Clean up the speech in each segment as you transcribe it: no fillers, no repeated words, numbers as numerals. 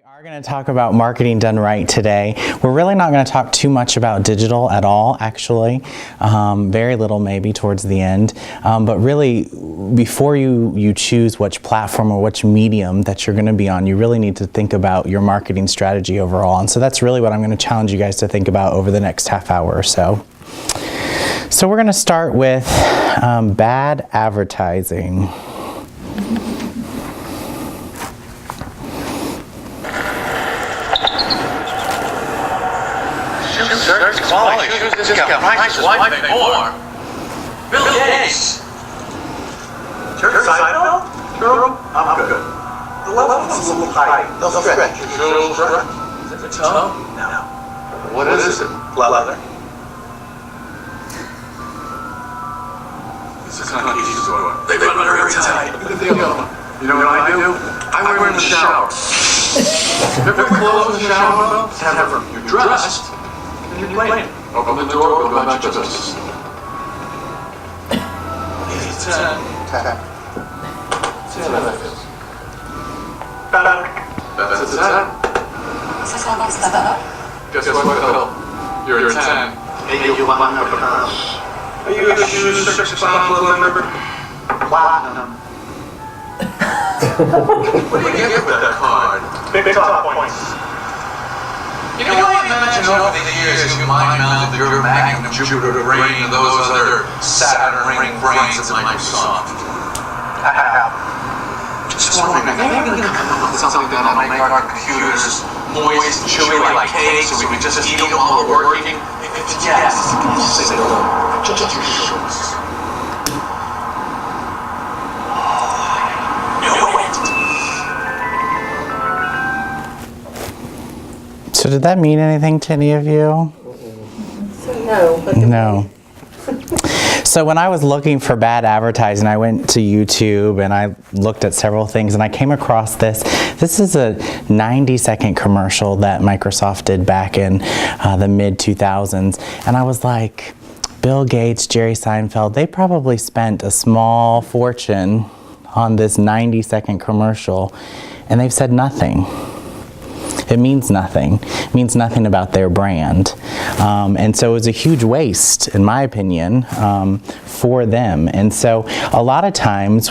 are going to talk about marketing done right today. We're really not going to talk too much about digital at all, actually. Very little maybe towards the end. But really, before you choose which platform or which medium that you're going to be on, you really need to think about your marketing strategy overall. And so that's really what I'm going to challenge you guys to think about over the next half hour or so. So we're going to start with bad advertising. Search quality, choose discount prices, why pay more? Bill Gates! Church Seinfeld? True? I'm good. The level's a little high. They'll stretch. Is it the toe? No. What is it? Leather. It's a convenience store. They run very tight. You know what I do? I wear them in the shower. Never close the shower? Never. You're dressed. You're playing. Open the door, go about your business. 8 to 10. 10. 10 benefits. Better. That's a 10. Guess what, Phil? You're a 10. Maybe you want another house. Are you a Shoes 6 Club member? Platinum. What do you get with that card? Big top points. You know, I imagine over the years you mind-mouthed your Magnum, Jupiter Brain, and those other Saturn ring brains of Microsoft. I have. Just wondering, maybe we can come up with something that'll make our computers moist and chewy like cake so we can just eat them while we're working? If yes, say no. Just your shorts. So did that mean anything to any of you? No. So when I was looking for bad advertising, I went to YouTube and I looked at several things and I came across this. This is a 90-second commercial that Microsoft did back in the mid-2000s. And I was like, Bill Gates, Jerry Seinfeld, they probably spent a small fortune on this 90-second commercial and they've said nothing. It means nothing. It means nothing about their brand. And so it was a huge waste, in my opinion, for them. And so a lot of times,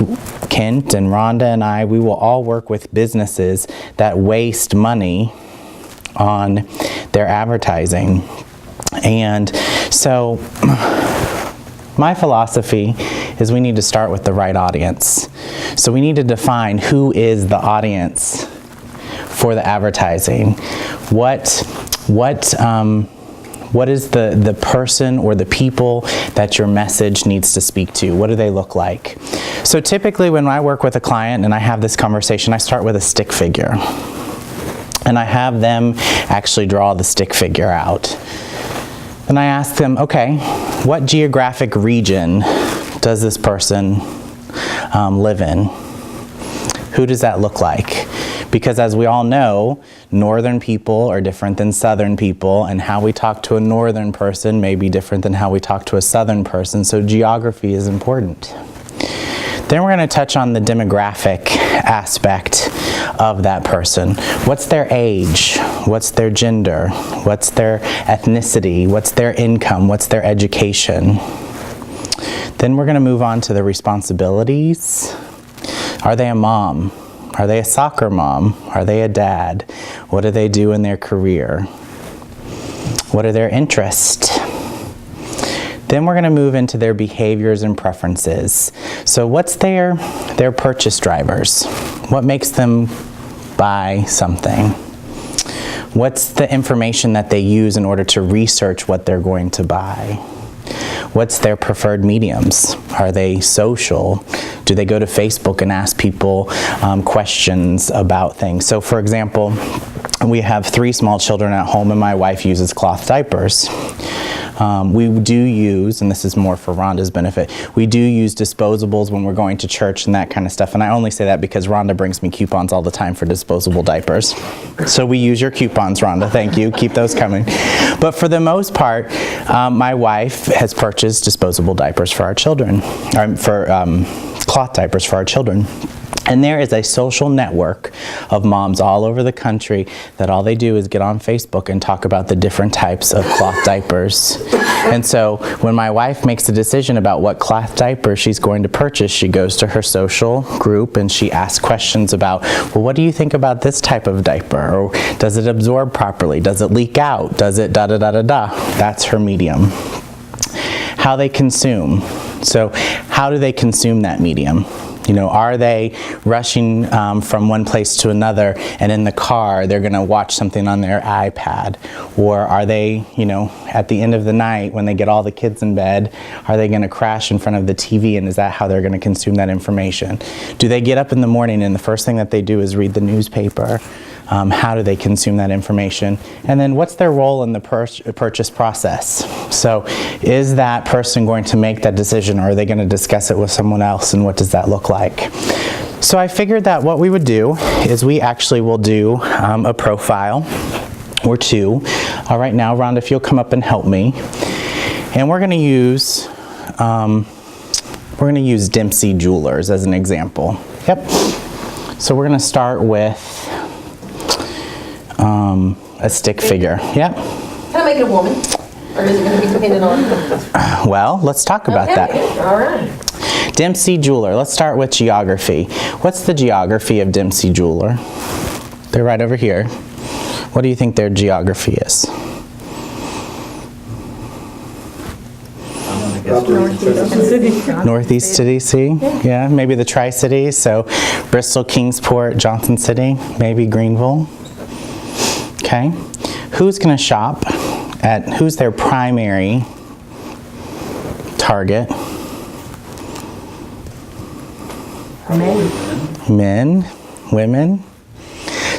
Kent and Rhonda and I, we will all work with businesses that waste money on their advertising. And so my philosophy is we need to start with the right audience. So we need to define who is the audience for the advertising. What is the person or the people that your message needs to speak to? What do they look like? So typically when I work with a client and I have this conversation, I start with a stick figure. And I have them actually draw the stick figure out. And I ask them, okay, what geographic region does this person live in? Who does that look like? Because as we all know, northern people are different than southern people, and how we talk to a northern person may be different than how we talk to a southern person, so geography is important. Then we're going to touch on the demographic aspect of that person. What's their age? What's their gender? What's their ethnicity? What's their income? What's their education? Then we're going to move on to the responsibilities. Are they a mom? Are they a soccer mom? Are they a dad? What do they do in their career? What are their interests? Then we're going to move into their behaviors and preferences. So what's their purchase drivers? What makes them buy something? What's the information that they use in order to research what they're going to buy? What's their preferred mediums? Are they social? Do they go to Facebook and ask people questions about things? So for example, we have 3 small children at home and my wife uses cloth diapers. We do use, and this is more for Rhonda's benefit, we do use disposables when we're going to church and that kind of stuff. And I only say that because Rhonda brings me coupons all the time for disposable diapers. So we use your coupons, Rhonda. Thank you. Keep those coming. But for the most part, my wife has purchased disposable diapers for our children, for cloth diapers for our children. And there is a social network of moms all over the country that all they do is get on Facebook and talk about the different types of cloth diapers. And so when my wife makes a decision about what cloth diaper she's going to purchase, she goes to her social group and she asks questions about, well, what do you think about this type of diaper? Or does it absorb properly? Does it leak out? Does it da-da-da-da-da? That's her medium. How they consume. So how do they consume that medium? You know, are they rushing from one place to another, and in the car they're going to watch something on their iPad? Or are they, you know, at the end of the night when they get all the kids in bed, are they going to crash in front of the TV, and is that how they're going to consume that information? Do they get up in the morning and the first thing that they do is read the newspaper? How do they consume that information? And then what's their role in the purchase process? So is that person going to make that decision, or are they going to discuss it with someone else, and what does that look like? So I figured that what we would do is we actually will do a profile or two. All right, now Rhonda, if you'll come up and help me. And we're going to use Dempsey Jewelers as an example. Yep. So we're going to start with a stick figure. Yep. Can I make it a woman? Or is it going to be dependent on? Well, let's talk about that. All right. Dempsey Jeweler. Let's start with geography. What's the geography of Dempsey Jeweler? They're right over here. What do you think their geography is? Northeast to DC? Yeah, maybe the Tri-Cities. So Bristol, Kingsport, Johnson City, maybe Greenville. Okay. Who's going to shop at, who's their primary target? Men, women.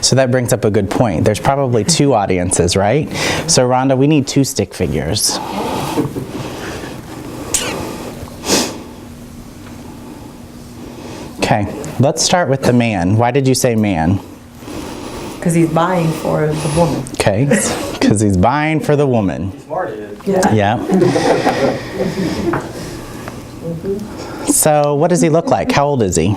So that brings up a good point. There's probably two audiences, right? So Rhonda, we need two stick figures. Okay, let's start with the man. Why did you say man? Because he's buying for the woman. Okay, because he's buying for the woman. Yeah. So what does he look like? How old is he?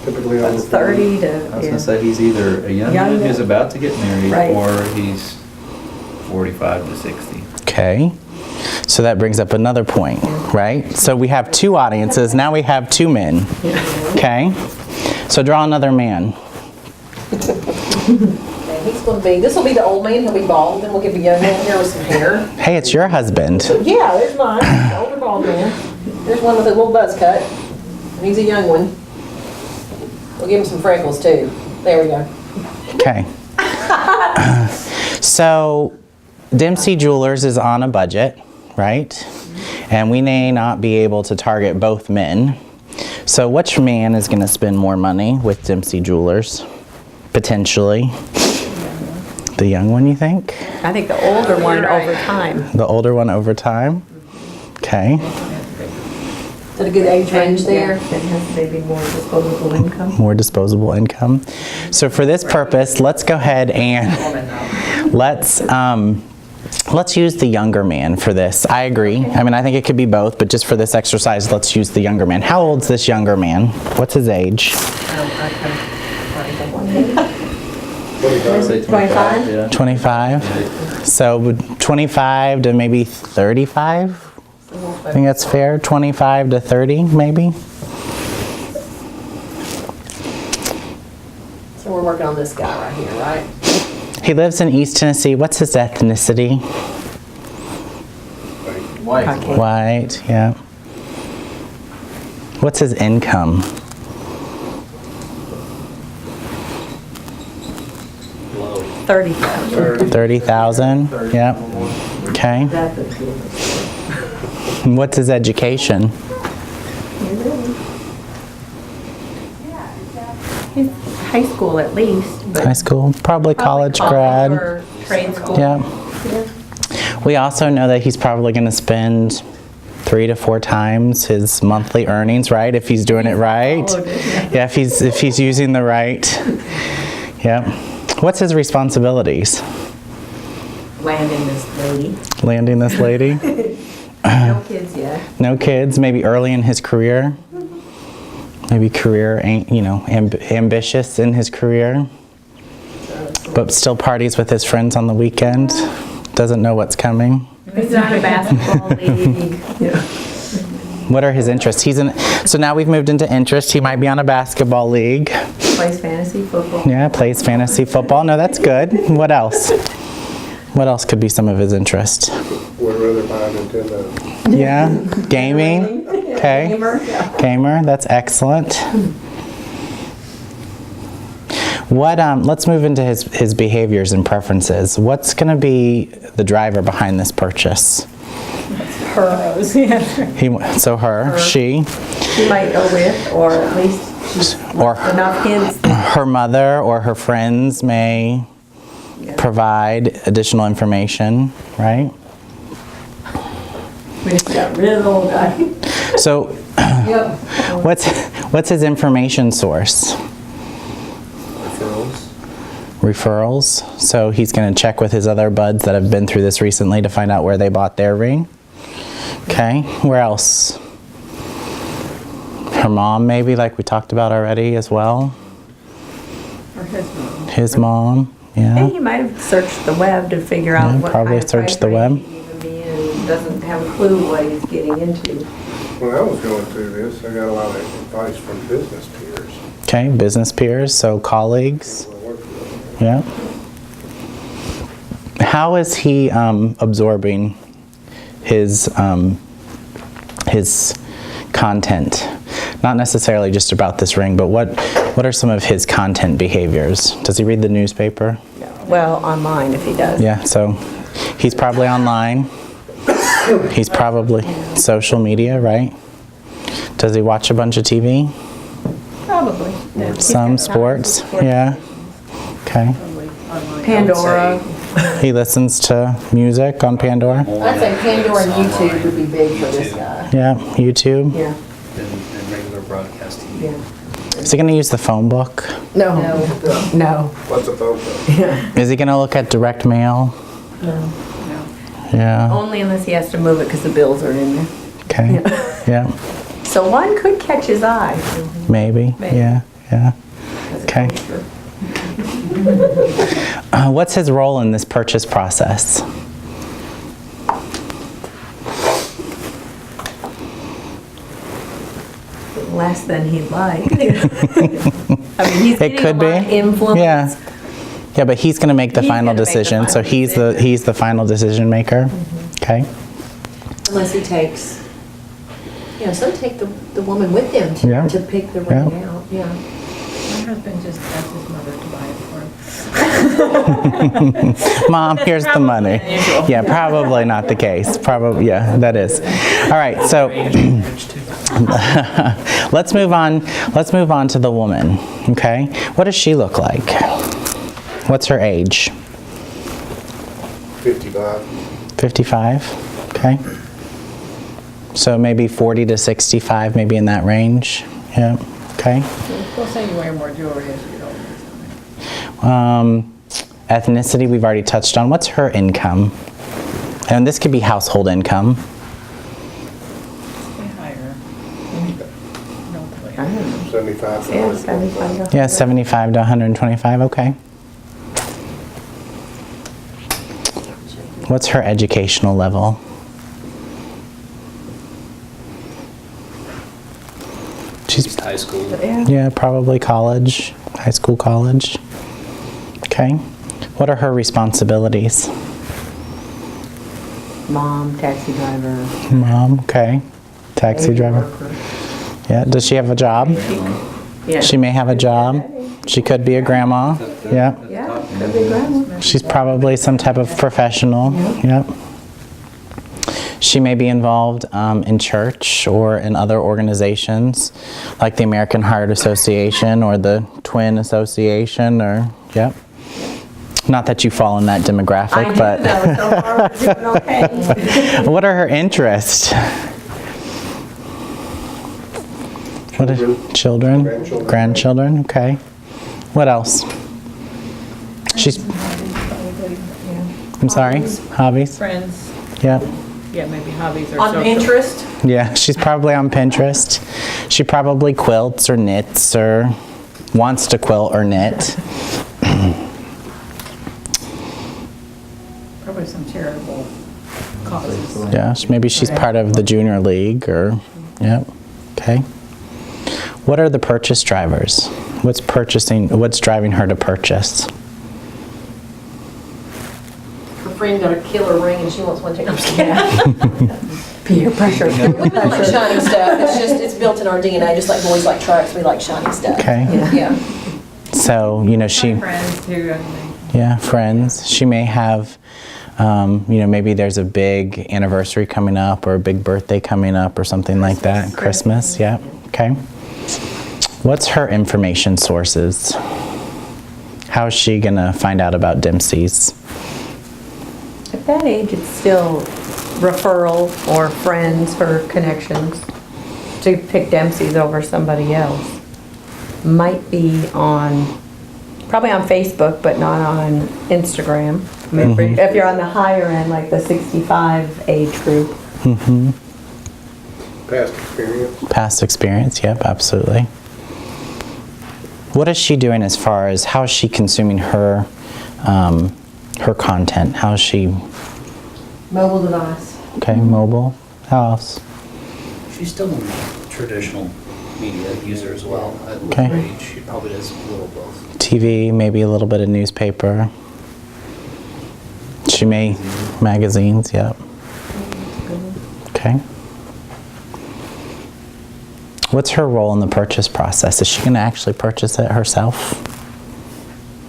Typically, 30 to, I was gonna say he's either a young man who's about to get married, Right. or he's 45 to 60. Okay, so that brings up another point, right? So we have two audiences, now we have two men. Okay, so draw another man. And he's going to be, this will be the old man, he'll be bald, then we'll give a young man here with some hair. Hey, it's your husband. Yeah, there's mine, the older bald man. There's one with a little buzz cut, and he's a young one. We'll give him some freckles too. There we go. Okay. So Dempsey Jewelers is on a budget, right? And we may not be able to target both men. So which man is going to spend more money with Dempsey Jewelers? Potentially. The young one, you think? I think the older one over time. The older one over time? Okay. Is that a good age range there? That has maybe more disposable income. More disposable income. So for this purpose, let's go ahead and let's use the younger man for this. I agree. I mean, I think it could be both, but just for this exercise, let's use the younger man. How old's this younger man? What's his age? I'd say 25, yeah. 25? So 25 to maybe 35? I think that's fair. 25 to 30, maybe? So we're working on this guy right here, right? He lives in East Tennessee. What's his ethnicity? White. Okay. White, yeah. What's his income? Low. 30,000. 30,000? Yep. Okay. What's his education? He's high school at least. But High school? Probably college grad. Or trade school. Yeah. We also know that he's probably going to spend 3 to 4 times his monthly earnings, right? If he's doing it right. Yeah, if he's using the right. Yep. What's his responsibilities? Landing this lady. Landing this lady? No kids yet. No kids, maybe early in his career. Maybe career ain't, ambitious in his career. But still parties with his friends on the weekend. Doesn't know what's coming. He's not a basketball league. What are his interests? So now we've moved into interest. He might be on a basketball league. Plays fantasy football. Yeah, plays fantasy football. No, that's good. What else? What else could be some of his interest? Would rather buy a Nintendo. Yeah, gaming. Okay. Gamer, that's excellent. Let's move into his behaviors and preferences. What's going to be the driver behind this purchase? Her. She. She might go with, or at least she's Or enough kids. her mother or her friends may provide additional information, right? We just got rid of the old guy. So, Yep. what's his information source? Referrals. So he's going to check with his other buds that have been through this recently to find out where they bought their ring. Okay, where else? Her mom, maybe, like we talked about already as well. Or his mom. His mom, yeah. And he might have searched the web to figure out Yeah, what probably kind of searched price the web. range he'd even be in, doesn't have a clue what he's getting into. When I was going through this, I got a lot of advice from business peers. Okay, business peers, so colleagues. People I work with. Yeah. How is he absorbing his content? Not necessarily just about this ring, but what are some of his content behaviors? Does he read the newspaper? Well, online if he does. Yeah, so he's probably online. He's probably social media, right? Does he watch a bunch of TV? Probably. Some sports? Yeah. Okay. Pandora. He listens to music on Pandora? I'd say Pandora and YouTube would be big for this guy. Yeah, YouTube. Yeah. And regular broadcast TV. Yeah. Is he going to use the phone book? No. No. What's a phone call? Is he going to look at direct mail? No. Yeah. Only unless he has to move it because the bills are in there. Okay. Yeah. So one could catch his eye. Maybe. Maybe. Yeah. Yeah. Okay. What's his role in this purchase process? Less than he'd like. I mean, he's It getting could a lot of be. influence. Yeah. Yeah, but he's going to make the He's final gonna make the decision. So final he's decision. he's the final decision maker. Okay. Unless he takes, some take the woman with them Yeah. to pick the ring Yeah. out, yeah. My husband just asked his mother to buy it for him. Mom, here's the money. Yeah, probably not the case. Probably, yeah, that is. All right, so let's move on. Let's move on to the woman. Okay, what does she look like? What's her age? 55. 55. Okay. So maybe 40 to 65, maybe in that range. Yeah. Okay. We'll say you wear more jewelry as you go. Ethnicity we've already touched on. What's her income? And this could be household income. Higher. 75. Yeah, 75. Yeah, 75 to 125. Okay. What's her educational level? She's High school. yeah, probably college, high school, college. Okay. What are her responsibilities? Mom, taxi driver. Mom, okay. Taxi driver. Yeah, does she have a job? Yeah. She may have a job. She could be a grandma. Yeah. Yeah, could be grandma. She's probably some type of professional. Yep. She may be involved in church or in other organizations like the American Heart Association or the Twin Association or, yep. Not that you fall in that demographic, I do but know, so far we're doing okay. what are her interests? What are children? Grandchildren. Grandchildren, okay. What else? She's, I'm sorry, hobbies? Friends. Yep. Yeah, maybe hobbies or On social. Pinterest? Yeah, she's probably on Pinterest. She probably quilts or knits or wants to quilt or knit. Probably some charitable causes. Yeah, maybe she's part of the junior league or, yep, okay. What are the purchase drivers? What's driving her to purchase? Her friend got a killer ring and she wants one too. I'm just kidding. Peer pressure. We don't like shiny stuff. It's built in our DNA. Just like boys like trucks, we like shiny stuff. Okay. Yeah. So, you know, she, Friends too, I mean. yeah, friends. She may have, you know, maybe there's a big anniversary coming up or a big birthday coming up or something like that. Christmas, yeah, okay. What's her information sources? How is she gonna find out about Dempsey's? At that age, it's still referral or friends or connections. To pick Dempsey's over somebody else might be probably on Facebook, but not on Instagram. I mean, if you're on the higher end, like the 65 age group. Past experience. Past experience, yep, absolutely. What is she doing as far as how is she consuming her her content? How is she, Mobile device. okay, mobile? How else? She's still a traditional media user as well. At Okay. her age, she probably does a little both. TV, maybe a little bit of newspaper. She may, magazines, yep. Okay. What's her role in the purchase process? Is she going to actually purchase it herself?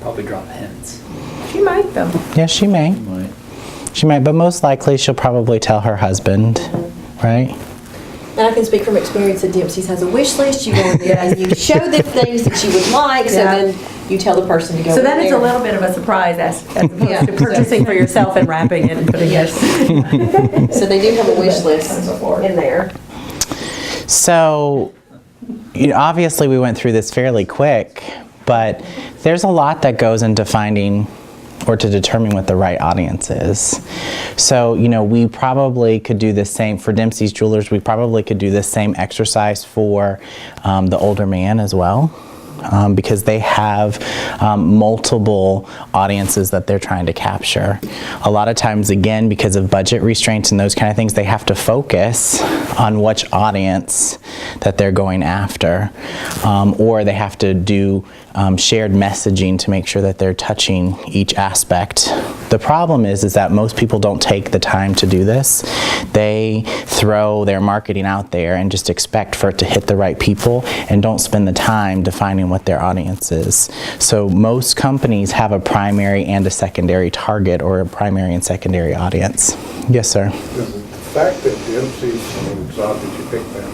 Probably drop hints. She might though. Yeah, she may. Might. She might, but most likely she'll probably tell her husband, right? And I can speak from experience that Dempsey's has a wish list. You go in there and you show them things that you would like, so Yeah. then you tell the person to go So in then it's a there. little bit of a surprise as opposed Yeah. to purchasing for yourself and wrapping it and putting it. So they do have a wish list in there. So, you know, obviously we went through this fairly quick, but there's a lot that goes into finding or to determine what the right audience is. So, you know, we probably could do the same for Dempsey's Jewelers. We probably could do the same exercise for the older man as well. Because they have multiple audiences that they're trying to capture. A lot of times, again, because of budget restraints and those kind of things, they have to focus on which audience that they're going after. Or they have to do shared messaging to make sure that they're touching each aspect. The problem is that most people don't take the time to do this. They throw their marketing out there and just expect for it to hit the right people and don't spend the time defining what their audience is. So most companies have a primary and a secondary target or a primary and secondary audience. Yes, sir. Does the fact that Dempsey's, I mean, it's odd that you picked them.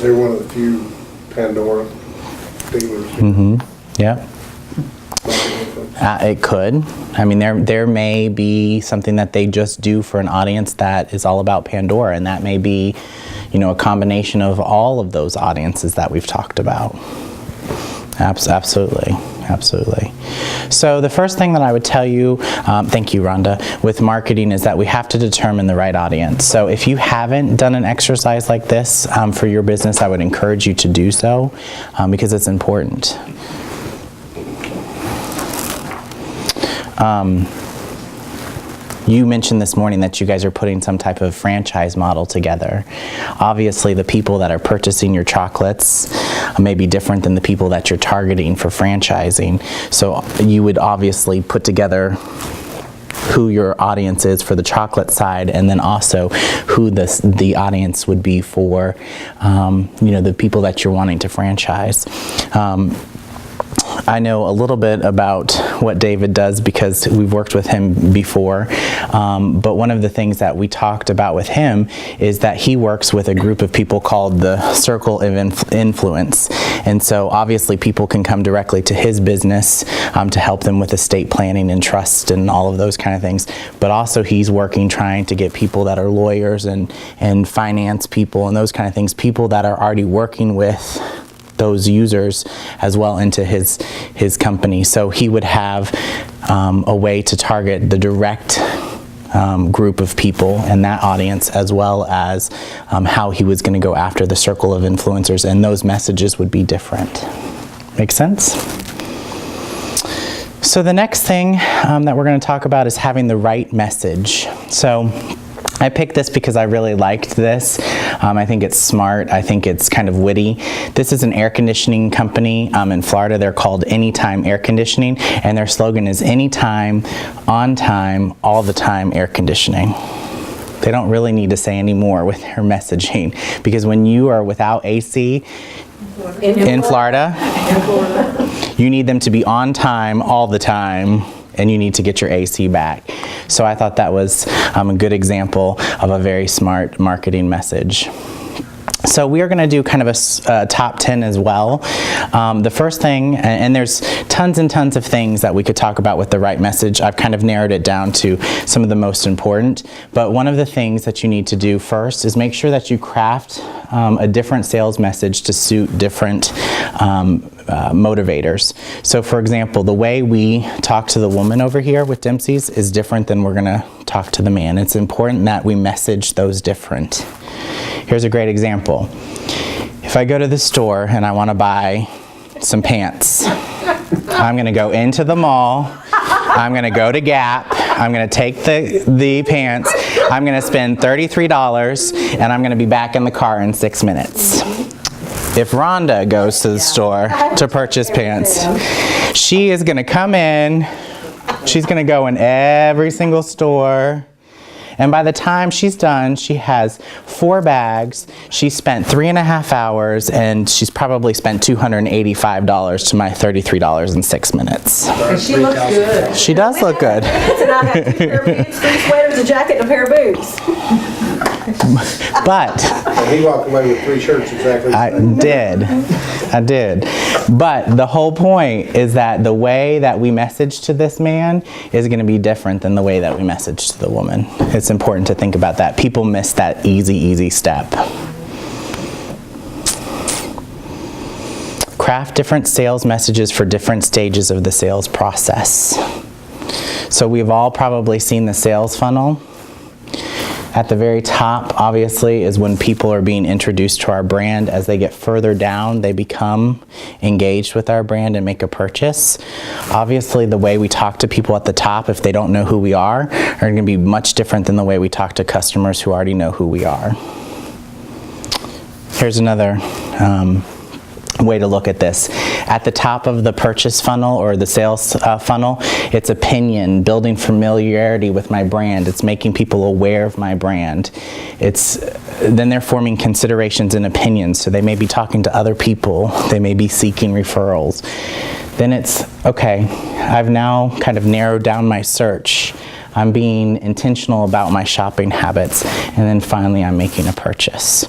They're one of the few Pandora dealers. Yeah. It could. I mean, there may be something that they just do for an audience that is all about Pandora, and that may be, you know, a combination of all of those audiences that we've talked about. Absolutely, absolutely. So the first thing that I would tell you, thank you, Rhonda, with marketing is that we have to determine the right audience. So if you haven't done an exercise like this for your business, I would encourage you to do so because it's important. You mentioned this morning that you guys are putting some type of franchise model together. Obviously, the people that are purchasing your chocolates may be different than the people that you're targeting for franchising. So you would obviously put together who your audience is for the chocolate side, and then also who the audience would be for, you know, the people that you're wanting to franchise. I know a little bit about what David does because we've worked with him before, but one of the things that we talked about with him is that he works with a group of people called the Circle of Influence, and so obviously people can come directly to his business to help them with estate planning and trust and all of those kind of things, but also he's working trying to get people that are lawyers and finance people and those kind of things, people that are already working with those users as well into his company. So he would have a way to target the direct group of people and that audience, as well as how he was going to go after the circle of influencers, and those messages would be different. Make sense? So the next thing that we're going to talk about is having the right message. So I picked this because I really liked this. I think it's smart. I think it's kind of witty. This is an air conditioning company in Florida. They're called Anytime Air Conditioning, and their slogan is anytime, on time, all the time air conditioning. They don't really need to say any more with their messaging, because when you are without AC in Florida, you need them to be on time all the time, and you need to get your AC back. So I thought that was a good example of a very smart marketing message. So we are going to do kind of a top 10 as well. The first thing, and there's tons and tons of things that we could talk about with the right message. I've kind of narrowed it down to some of the most important. But one of the things that you need to do first is make sure that you craft a different sales message to suit different motivators. So for example, the way we talk to the woman over here with Dempsey's is different than we're going to talk to the man. It's important that we message those different. Here's a great example. If I go to the store and I want to buy some pants, I'm going to go into the mall, I'm going to go to Gap, I'm going to take the pants, I'm going to spend $33, and I'm going to be back in the car in 6 minutes. If Rhonda goes to the store to purchase pants, she is going to come in, she's going to go in every single store, and by the time she's done, she has 4 bags, she spent 3.5 hours, and she's probably spent $285 to my $33 in 6 minutes. And she looks good. She does look good. And I have 2 pair of boots, 3 sweaters, a jacket, and a pair of boots. But He walked away with 3 shirts exactly. I did. But the whole point is that the way that we message to this man is going to be different than the way that we message to the woman. It's important to think about that. People miss that easy step. Craft different sales messages for different stages of the sales process. So we've all probably seen the sales funnel. At the very top, obviously, is when people are being introduced to our brand. As they get further down, they become engaged with our brand and make a purchase. Obviously, the way we talk to people at the top, if they don't know who we are going to be much different than the way we talk to customers who already know who we are. Here's another way to look at this. At the top of the purchase funnel or the sales funnel, it's opinion, building familiarity with my brand. It's making people aware of my brand. Then they're forming considerations and opinions. So they may be talking to other people. They may be seeking referrals. Then it's, okay, I've now kind of narrowed down my search. I'm being intentional about my shopping habits. And then finally, I'm making a purchase.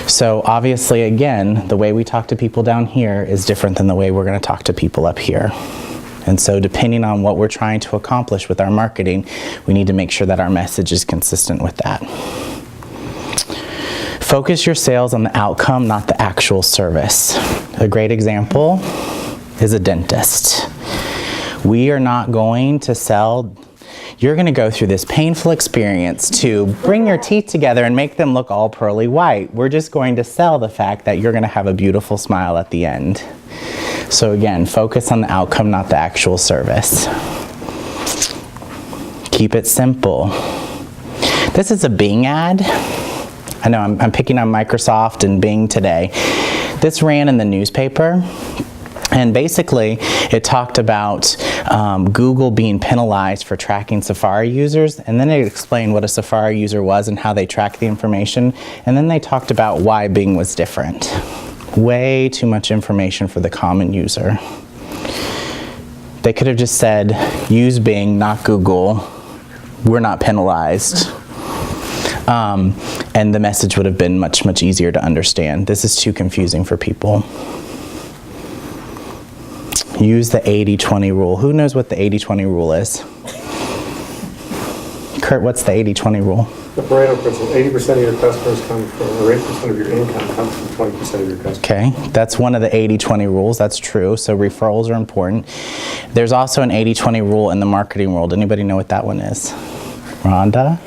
So obviously, again, the way we talk to people down here is different than the way we're going to talk to people up here. And so depending on what we're trying to accomplish with our marketing, we need to make sure that our message is consistent with that. Focus your sales on the outcome, not the actual service. A great example is a dentist. We are not going to sell. You're going to go through this painful experience to bring your teeth together and make them look all pearly white. We're just going to sell the fact that you're going to have a beautiful smile at the end. So again, focus on the outcome, not the actual service. Keep it simple. This is a Bing ad. I know I'm picking on Microsoft and Bing today. This ran in the newspaper. And basically, it talked about Google being penalized for tracking Safari users, and then it explained what a Safari user was and how they track the information, and then they talked about why Bing was different. Way too much information for the common user. They could have just said, use Bing, not Google. We're not penalized. And the message would have been much, much easier to understand. This is too confusing for people. Use the 80-20 rule. Who knows what the 80-20 rule is? Kurt, what's the 80-20 rule? The Pareto principle, 80% of your customers come from, or 80% of your income comes from 20% of your customers. Okay, that's one of the 80-20 rules. That's true. So referrals are important. There's also an 80-20 rule in the marketing world. Anybody know what that one is? Rhonda?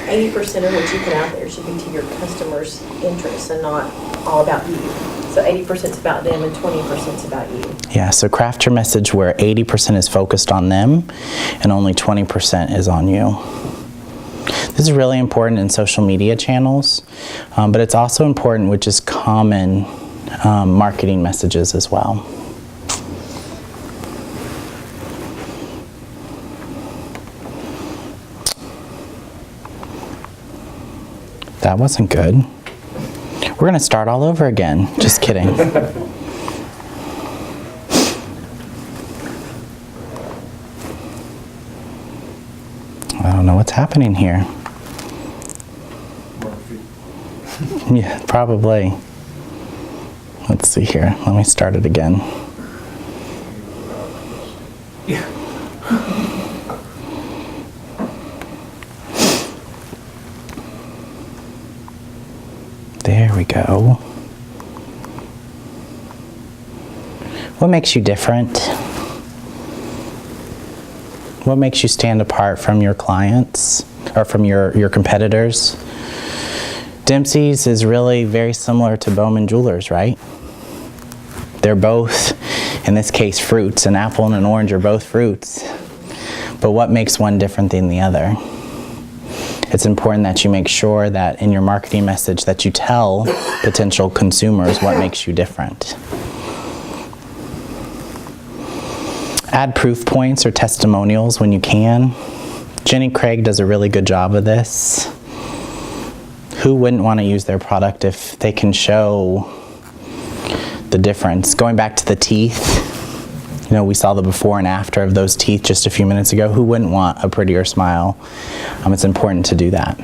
80% of what you put out there should be to your customers' interests and not all about you. So 80% is about them and 20% is about you. Yeah, so craft your message where 80% is focused on them and only 20% is on you. This is really important in social media channels, but it's also important with just common marketing messages as well. That wasn't good. We're going to start all over again. Just kidding. I don't know what's happening here. Yeah, probably. Let's see here. Let me start it again. There we go. What makes you different? What makes you stand apart from your clients or from your competitors? Dempsey's is really very similar to Bowman Jewelers, right? They're both, in this case, fruits. An apple and an orange are both fruits. But what makes one different than the other? It's important that you make sure that in your marketing message that you tell potential consumers what makes you different. Add proof points or testimonials when you can. Jenny Craig does a really good job of this. Who wouldn't want to use their product if they can show the difference? Going back to the teeth, you know, we saw the before and after of those teeth just a few minutes ago. Who wouldn't want a prettier smile? It's important to do that.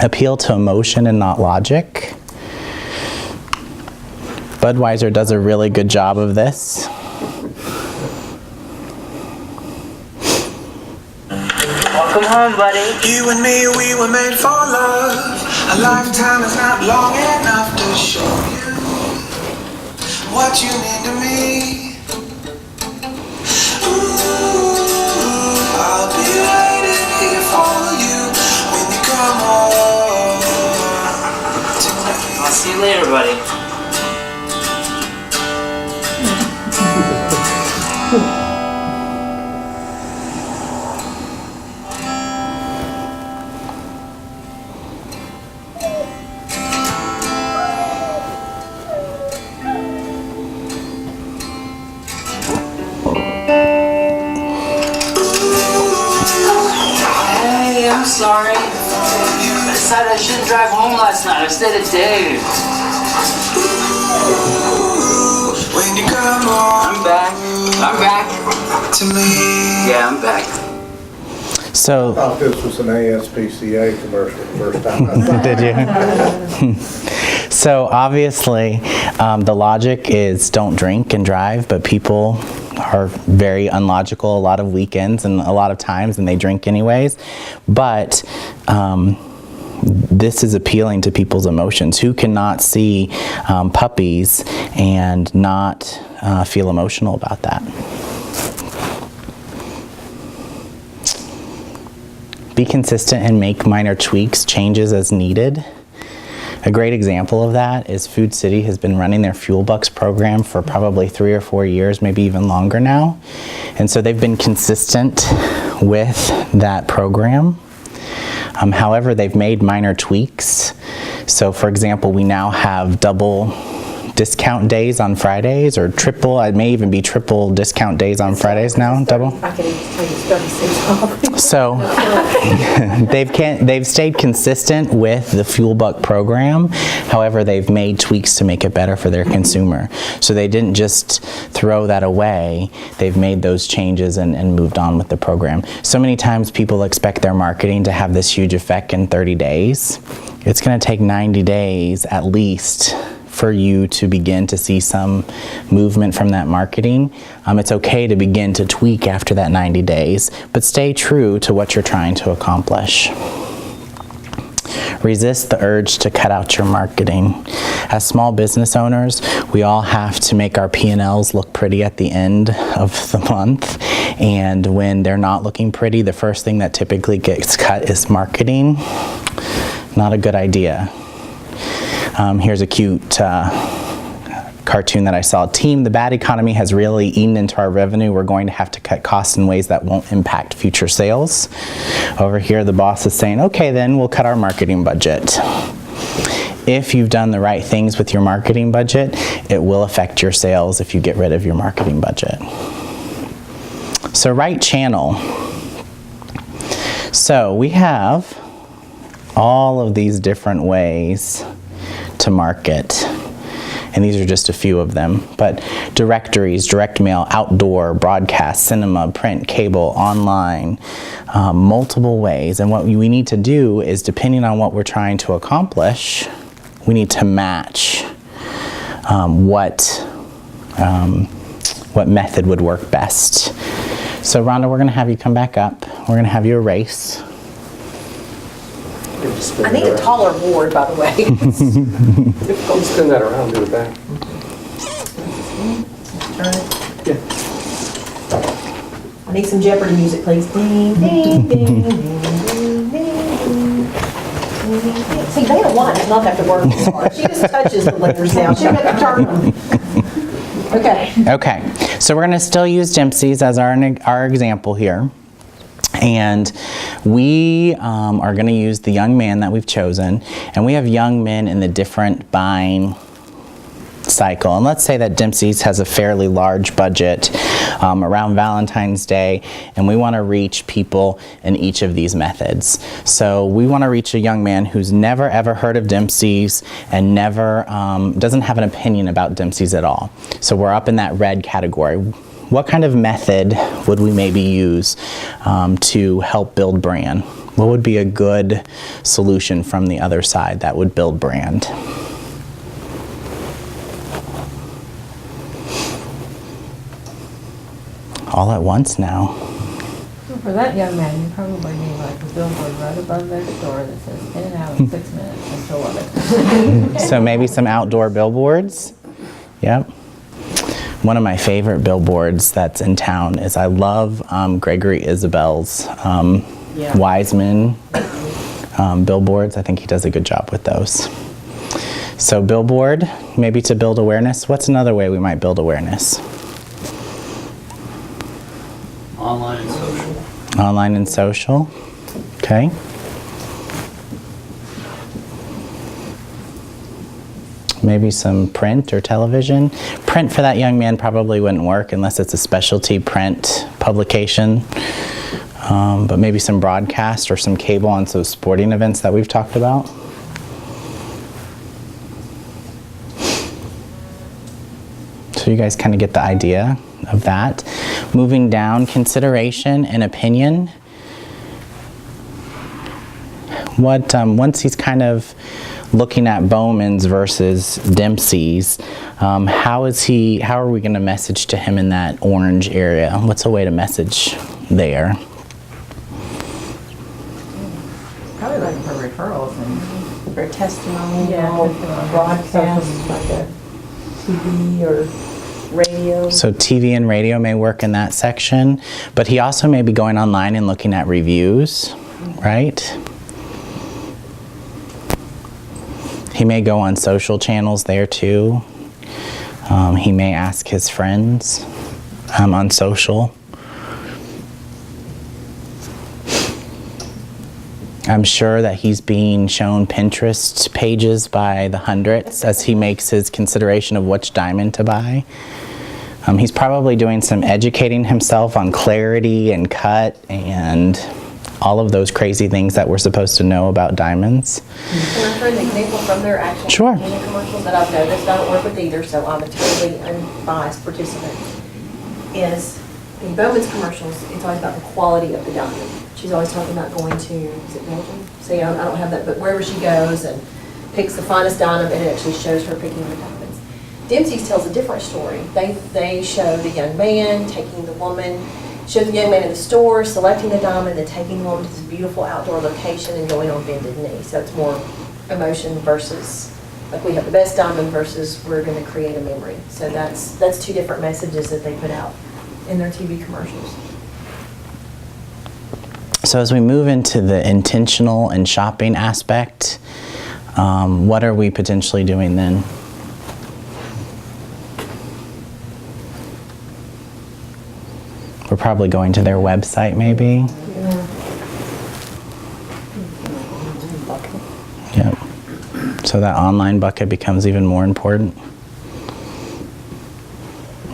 Appeal to emotion and not logic. Budweiser does a really good job of this. Come on, buddy. You and me, we were made for love. A lifetime is not long enough to show you what you mean to me. Ooh, I'll be waiting here for you when you come home tonight. I'll see you later, buddy. I'm sorry. I decided I shouldn't drive home last night. I stayed at Dave's. When you come home I'm back. I'm back. to me. Yeah, I'm back. So, I thought this was an ASPCA commercial the first time I saw it. did you? So obviously, the logic is don't drink and drive, but people are very unlogical a lot of weekends and a lot of times, and they drink anyways. But this is appealing to people's emotions. Who cannot see puppies and not feel emotional about that? Be consistent and make minor tweaks, changes as needed. A great example of that is Food City has been running their Fuel Bucks program for probably 3 or 4 years, maybe even longer now. And so they've been consistent with that program. However, they've made minor tweaks. So for example, we now have double discount days on Fridays, or triple, it may even be triple discount days on Fridays now, double. I can even tell you 36 off. So they've stayed consistent with the Fuel Buck program. However, they've made tweaks to make it better for their consumer. So they didn't just throw that away. They've made those changes and moved on with the program. So many times people expect their marketing to have this huge effect in 30 days. It's going to take 90 days at least for you to begin to see some movement from that marketing, it's okay to begin to tweak after that 90 days, but stay true to what you're trying to accomplish. Resist the urge to cut out your marketing. As small business owners, we all have to make our P&Ls look pretty at the end of the month. And when they're not looking pretty, the first thing that typically gets cut is marketing. Not a good idea. Here's a cute cartoon that I saw. Team, the bad economy has really eaten into our revenue. We're going to have to cut costs in ways that won't impact future sales. Over here, the boss is saying, okay, then we'll cut our marketing budget. If you've done the right things with your marketing budget, it will affect your sales if you get rid of your marketing budget. So, right channel. So, we have all of these different ways to market. And these are just a few of them, but directories, direct mail, outdoor, broadcast, cinema, print, cable, online, multiple ways. And what we need to do is, depending on what we're trying to accomplish, we need to match what method would work best. So Rhonda, we're gonna have you come back up. We're gonna have you erase. I need a taller board, by the way. Don't spin that around, do it back. I need some Jeopardy music, please. Ding, ding, ding, ding, ding, ding, ding. See, Dana White does not have to work this hard. She just touches the letters now. She doesn't have to turn them. Okay. Okay, so we're gonna still use Dempsey's as our example here. And we are going to use the young man that we've chosen, and we have young men in the different buying cycle. And let's say that Dempsey's has a fairly large budget around Valentine's Day, and we want to reach people in each of these methods. So we want to reach a young man who's never ever heard of Dempsey's and never doesn't have an opinion about Dempsey's at all. So we're up in that red category. What kind of method would we maybe use to help build brand? What would be a good solution from the other side that would build brand? All at once now. For that young man, you probably need like a billboard right above their door that says in and out in 6 minutes and she'll love it. So maybe some outdoor billboards? Yep. One of my favorite billboards that's in town is, I love Gregory Isabel's Wiseman billboards. I think he does a good job with those. So billboard, maybe to build awareness. What's another way we might build awareness? Online and social. Online and social, okay. Maybe some print or television. Print for that young man probably wouldn't work unless it's a specialty print publication. But maybe some broadcast or some cable on some sporting events that we've talked about. So you guys kind of get the idea of that. Moving down, consideration and opinion. Once he's kind of looking at Bowman's versus Dempsey's, how are we going to message to him in that orange area? What's a way to message there? Probably like for referrals and For testimony, Yeah, broadcast, like a TV or radio. So TV and radio may work in that section, but he also may be going online and looking at reviews, right? He may go on social channels there too. He may ask his friends on social. I'm sure that he's being shown Pinterest pages by the hundreds as he makes his consideration of which diamond to buy. He's probably doing some educating himself on clarity and cut and all of those crazy things that we're supposed to know about diamonds. Can I throw an example from their actual Sure. commercials that I've noticed? I don't work with either, so I'm a totally unbiased participant. Is in Bowman's commercials, it's always about the quality of the diamond. She's always talking about going to, is it Belgium? See, I don't have that, but wherever she goes, and picks the finest diamond, and it actually shows her picking the diamonds. Dempsey's tells a different story. They show the young man taking the woman, show the young man in the store, selecting the diamond, and taking the woman to this beautiful outdoor location and going on bended knee. So it's more emotion versus, like we have the best diamond versus we're going to create a memory. So that's two different messages that they put out in their TV commercials. So as we move into the intentional and shopping aspect, what are we potentially doing then? We're probably going to their website maybe. Yep. So that online bucket becomes even more important.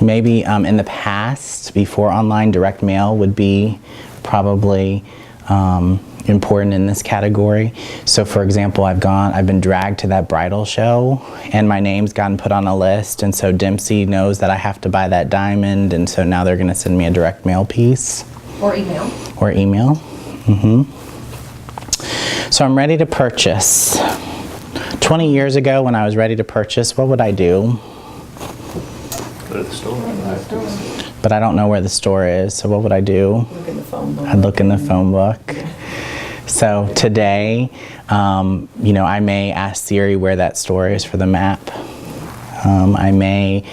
Maybe in the past, before online, direct mail would be probably important in this category. So for example, I've been dragged to that bridal show and my name's gotten put on a list, and so Dempsey knows that I have to buy that diamond, and so now they're going to send me a direct mail piece. Or email. Or email. So I'm ready to purchase. 20 years ago when I was ready to purchase, what would I do? Go to the store. But I don't know where the store is, so what would I do? Look in the phone book. I'd look in the phone book. So today, I may ask Siri where that store is for the map. I may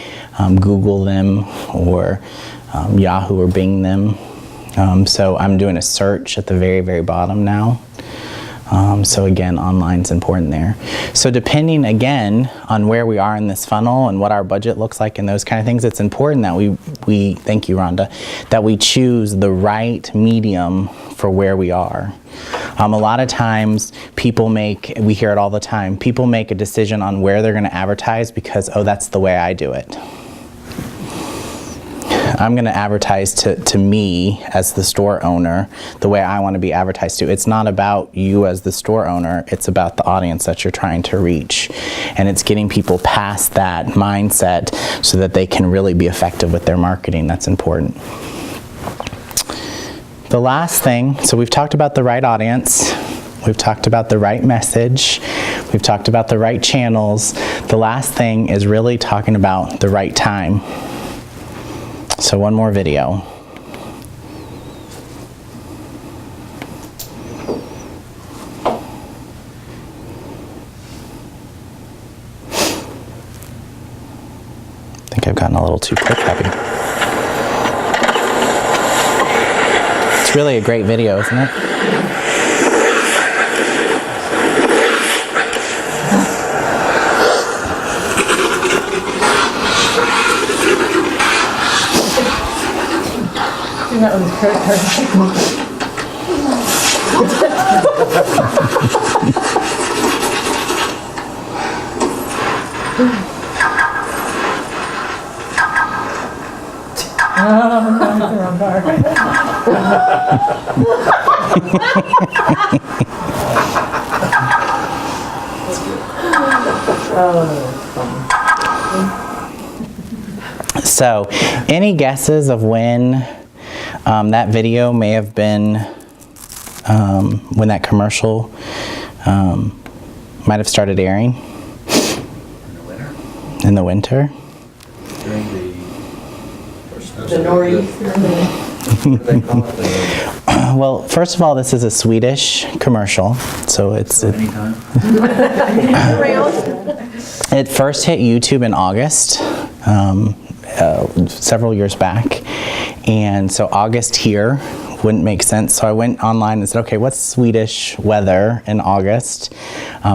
Google them or Yahoo or Bing them. So I'm doing a search at the very, very bottom now. So again, online's important there. So depending again on where we are in this funnel and what our budget looks like and those kind of things, it's important that we thank you, Rhonda, that we choose the right medium for where we are. A lot of times we hear it all the time, people make a decision on where they're going to advertise because, oh, that's the way I do it. I'm going to advertise to me as the store owner the way I want to be advertised to. It's not about you as the store owner, it's about the audience that you're trying to reach. And it's getting people past that mindset so that they can really be effective with their marketing. That's important. The last thing, so we've talked about the right audience, we've talked about the right message, we've talked about the right channels. The last thing is really talking about the right time. So one more video. I think I've gotten a little too click heavy. It's really a great video, isn't it? That was credit card. Oh, that's the wrong part. So, any guesses of when that video may have been, when that commercial might have started airing? In the winter. In the winter? During the first The nor'easter. what do they call it? Well, first of all, this is a Swedish commercial, so it's Anytime. it first hit YouTube in August, several years back, and so August here wouldn't make sense. So I went online and said, okay, what's Swedish weather in August?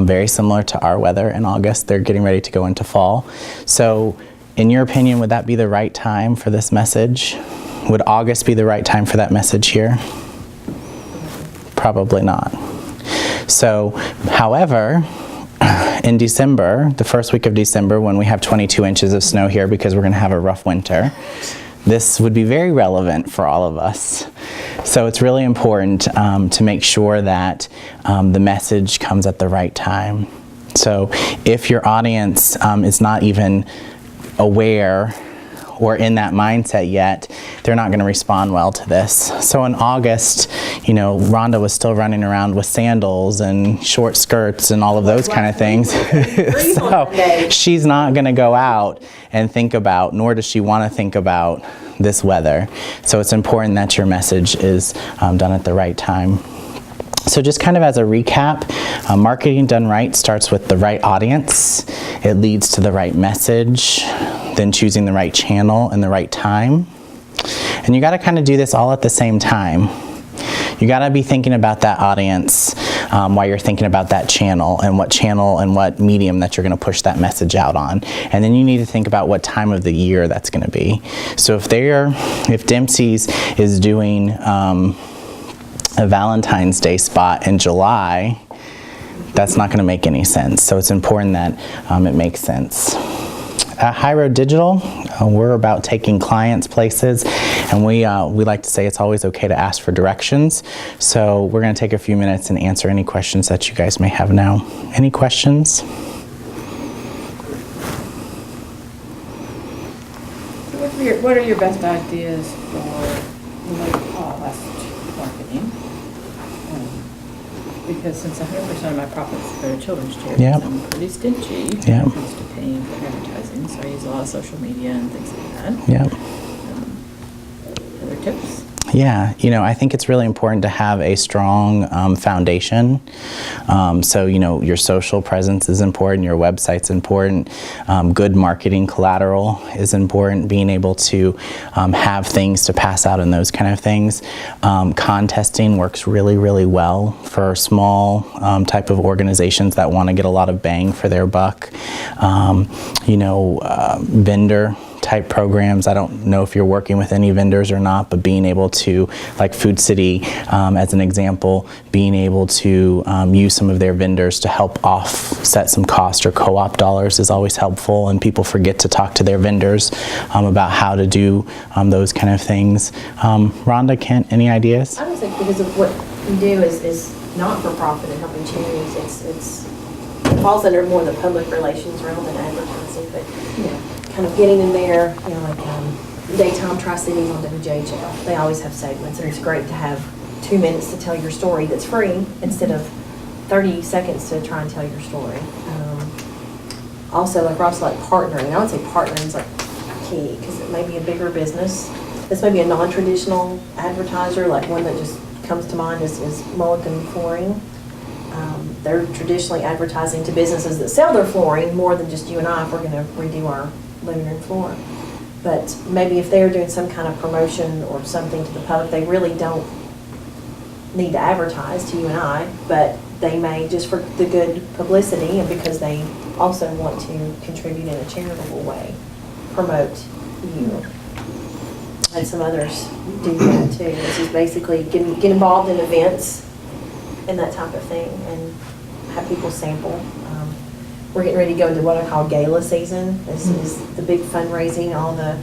Very similar to our weather in August. They're getting ready to go into fall. So in your opinion, would that be the right time for this message? Would August be the right time for that message here? Probably not. So, however, in December, the first week of December, when we have 22 inches of snow here because we're going to have a rough winter, this would be very relevant for all of us. So it's really important to make sure that the message comes at the right time. So if your audience is not even aware or in that mindset yet, they're not going to respond well to this. So in August, you know, Rhonda was still running around with sandals and short skirts and all of those kind of things. So she's not going to go out and think about, nor does she want to think about this weather. So it's important that your message is done at the right time. So just kind of as a recap, marketing done right starts with the right audience. It leads to the right message, then choosing the right channel and the right time. And you got to kind of do this all at the same time. You got to be thinking about that audience while you're thinking about that channel and what medium that you're going to push that message out on. And then you need to think about what time of the year that's going to be. So if Dempsey's is doing a Valentine's Day spot in July, that's not going to make any sense. So it's important that it makes sense. At High Road Digital, we're about taking clients places, and we like to say it's always okay to ask for directions. So we're going to take a few minutes and answer any questions that you guys may have now. Any questions? What are your best ideas for low-cost marketing? Because since 100% of my profits go to children's charities, Yep. I'm pretty stingy when Yep. it comes to paying for advertising, so I use a lot of social media and things like that. Yep. Other tips? Yeah, you know, I think it's really important to have a strong foundation. So, you know, your social presence is important, your website's important, good marketing collateral is important, being able to have things to pass out and those kind of things. Contesting works really, really well for small type of organizations that want to get a lot of bang for their buck. Vendor type programs. I don't know if you're working with any vendors or not, but being able to, like Food City as an example, being able to use some of their vendors to help offset some cost or co-op dollars is always helpful, and people forget to talk to their vendors about how to do those kind of things. Rhonda, Kent, any ideas? I would say because of what we do is not for profit and helping charities, it falls under more the public relations realm than advertising, but kind of getting in there, like Daytime Tri-Cities on WJHL. They always have segments, and it's great to have 2 minutes to tell your story that's free instead of 30 seconds to try and tell your story. Also, like Ross, like partnering. I would say partnering is like key because it may be a bigger business. This may be a non-traditional advertiser, like one that just comes to mind is Mulligan Flooring. They're traditionally advertising to businesses that sell their flooring more than just you and I if we're going to redo our living room floor. But maybe if they're doing some kind of promotion or something to the public, they really don't need to advertise to you and I, but they may just for the good publicity and because they also want to contribute in a charitable way, promote you. And some others do that too. This is basically get involved in events and that type of thing and have people sample. We're getting ready to go into what I call gala season. This is the big fundraising, all the,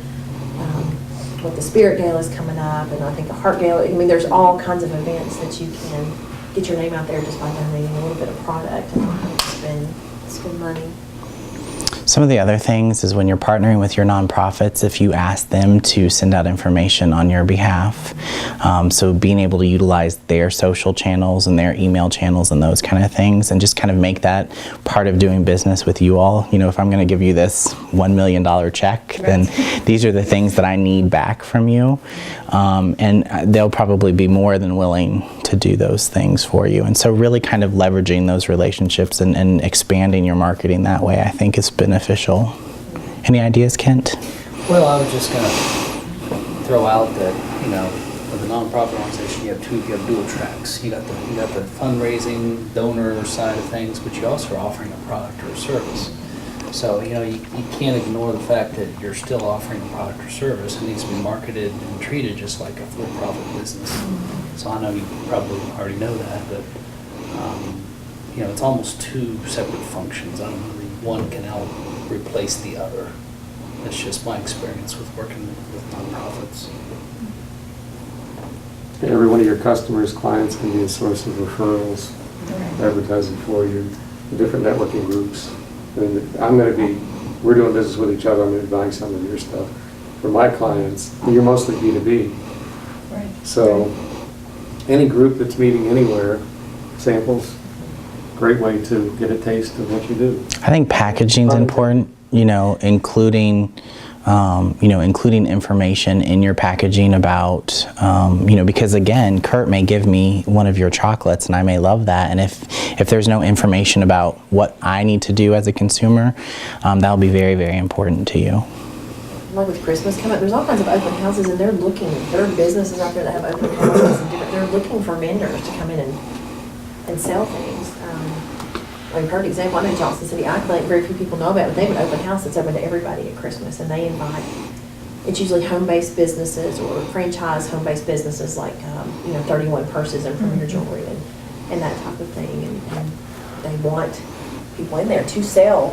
what the Spirit Gala is coming up, and I think the Heart Gala. I mean, there's all kinds of events that you can get your name out there just by donating a little bit of product and not having to spend money. Some of the other things is when you're partnering with your nonprofits, if you ask them to send out information on your behalf. So being able to utilize their social channels and their email channels and those kind of things, and just kind of make that part of doing business with you all. You know, if I'm going to give you this $1 million check, then these are the things that I need back from you. And they'll probably be more than willing to do those things for you. And so really kind of leveraging those relationships and expanding your marketing that way, I think is beneficial. Any ideas, Kent? Well, I was just going to throw out that, with the nonprofit organization, you have dual tracks. You got the fundraising, donor side of things, but you also are offering a product or a service. So, you can't ignore the fact that you're still offering a product or service. It needs to be marketed and treated just like a for-profit business. So I know you probably already know that, but, it's almost two separate functions. I don't know, one can help replace the other. That's just my experience with working with nonprofits. Every one of your customers, clients can be a source of referrals, advertising for you, different networking groups. And we're doing business with each other. I'm going to be buying some of your stuff. for my clients, you're mostly B2B. Right. So any group that's meeting anywhere, samples, great way to get a taste of what you do. I think packaging's important, including information in your packaging about, because again, Kurt may give me one of your chocolates and I may love that. And if there's no information about what I need to do as a consumer, that'll be very, very important to you. Like with Christmas coming up, there's all kinds of open houses, and they're looking, there are businesses out there that have open houses, and they're looking for vendors to come in and sell things. A perfect example, I know Johnson City IClay, very few people know about it, but they have an open house that's open to everybody at Christmas, and they invite, it's usually home-based businesses or franchise home-based businesses like, 31 Purses and Premier Jewelry and that type of thing, and they want people in there to sell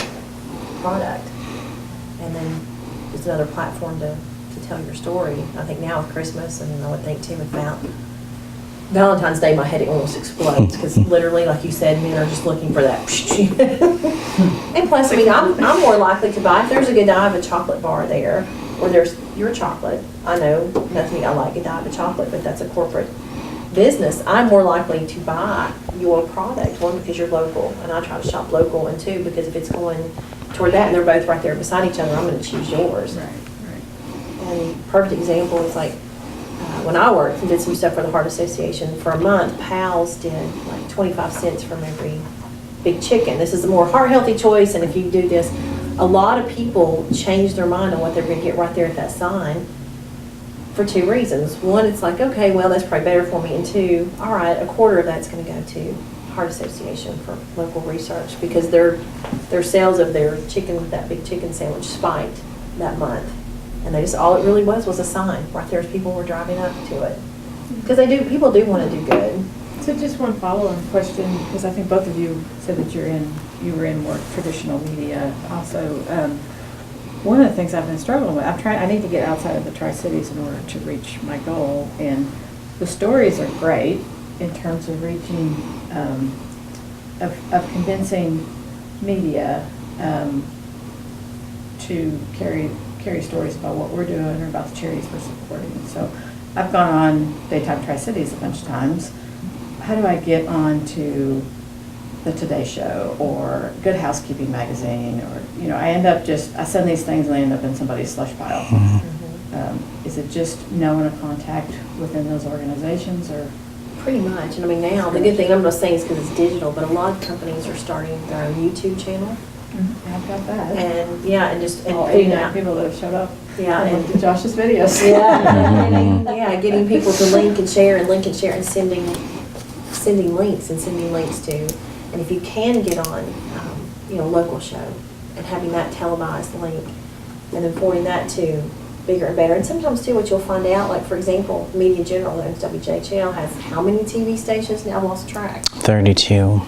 product. And then it's another platform to tell your story. I think now with Christmas, and I would think too with Valentine's Day, my head almost explodes because literally, like you said, men are just looking for that. And plus, I mean, I'm more likely to buy if there's a Godiva chocolate bar there, or there's your chocolate. I know nothing. I like Godiva chocolate, but that's a corporate business. I'm more likely to buy your product, one because you're local, and I try to shop local, and two because if it's going toward that and they're both right there beside each other, I'm going to choose yours. Right. And perfect example is like when I worked and did some stuff for the Heart Association for a month, Pals did like 25 cents from every big chicken. This is a more heart healthy choice, and if you do this, a lot of people change their mind on what they're going to get right there at that sign for two reasons. One, it's like, okay, well, that's probably better for me, and two, all right, a quarter of that's going to go to Heart Association for local research because their sales of their chicken, that big chicken sandwich, spiked that month. And they just, all it really was a sign right there as people were driving up to it. Because people do want to do good. So just one follow-on question, because I think both of you said that you were in more traditional media. Also, one of the things I've been struggling with, I need to get outside of the Tri-Cities in order to reach my goal. And the stories are great in terms of reaching, of convincing media to carry stories about what we're doing or about the charities we're supporting. So I've gone on Daytime Tri-Cities a bunch of times. How do I get on to the Today Show or Good Housekeeping magazine? Or, I send these things and they end up in somebody's slush pile. Mm-hmm. Is it just knowing a contact within those organizations, or? Pretty much. And I mean, now, the good thing I'm not saying is because it's digital, but a lot of companies are starting their own YouTube channel. Mm-hmm. I've got that. And yeah, and just all 89 people that have showed up. Yeah, and looked at Josh's videos. Yeah, getting people to link and share and sending links to. And if you can get on, local show and having that televised link, and then forwarding that to bigger and better. And sometimes too, what you'll find out, like for example, Media General, that owns WJHL, has how many TV stations now? I've lost track. 32.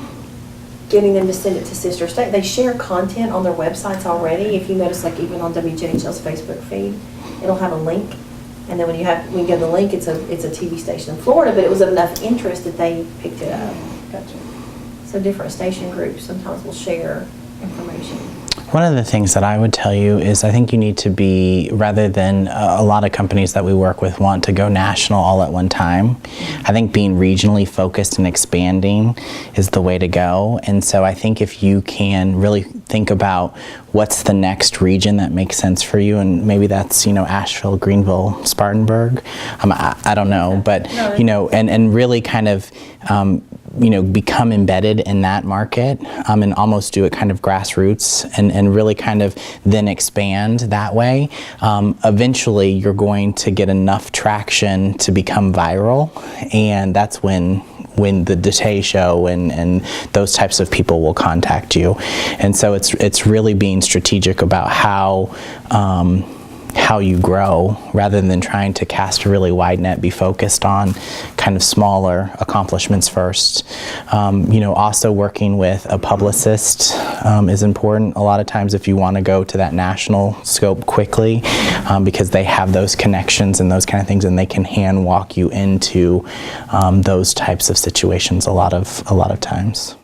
Getting them to send it to sister state. They share content on their websites already. If you notice, like even on WJHL's Facebook feed, it'll have a link, and then when you go to the link, it's a TV station in Florida, but it was of enough interest that they picked it up. Gotcha. So different station groups sometimes will share information. One of the things that I would tell you is I think you need to be, rather than a lot of companies that we work with want to go national all at one time, I think being regionally focused and expanding is the way to go. And so I think if you can really think about what's the next region that makes sense for you, and maybe that's, Asheville, Greenville, Spartanburg, I don't know, but, and really kind of, become embedded in that market and almost do it kind of grassroots and really kind of then expand that way. Eventually, you're going to get enough traction to become viral, and that's when the Today Show and those types of people will contact you. And so it's really being strategic about how you grow, rather than trying to cast a really wide net, be focused on kind of smaller accomplishments first. Also working with a publicist is important. A lot of times if you want to go to that national scope quickly, because they have those connections and those kind of things, and they can hand walk you into those types of situations a lot of times.